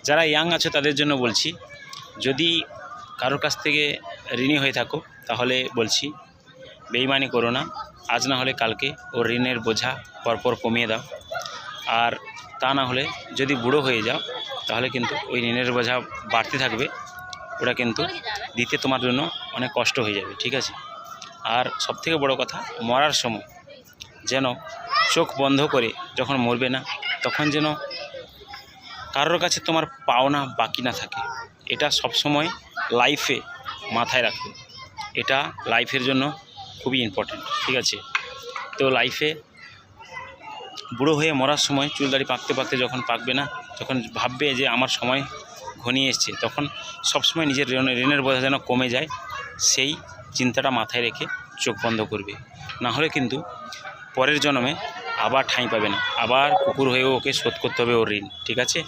যারা ইয়াং আছো তাদের জন্য বলছি, যদি কারোর কাছ থেকে ঋণী হয়ে থাকো তাহলে বলছি বেইমানি করো না। আজ না হলে কালকে ওর ঋণের বোঝা পরপর কমিয়ে দাও। আর তা না হলে যদি বুড়ো হয়ে যাও তাহলে কিন্তু ওই ঋণের বোঝা বাড়তে থাকবে, ওটা কিন্তু দিতে তোমার জন্য অনেক কষ্ট হয়ে যাবে, ঠিক আছে। আর সবথেকে বড় কথা, মরার সময় যেন চোখ বন্ধ করে যখন মরবে না, তখন যেন কারোর কাছে তোমার পাওনা বাকি না থাকে। এটা সবসময় লাইফে মাথায় রাখবে, এটা লাইফের জন্য খুবই ইম্পর্টেন্ট, ঠিক আছে। তো লাইফে বুড়ো হয়ে মরার সময় চুলদাড়ি পাকতে পাকতে যখন পাকবে না, যখন ভাববে যে আমার সময় ঘনিয়ে এসছে, তখন সবসময় নিজের ঋণের বোঝা যেন কমে যায়, সেই চিন্তাটা মাথায় রেখে চোখ বন্ধ করবে। না হলে কিন্তু পরের জন্মে আবার ঠাঁই পাবে না, আবার কুকুর হয়েও ওকে শোধ করতে হবে ওর ঋণ, ঠিক আছে।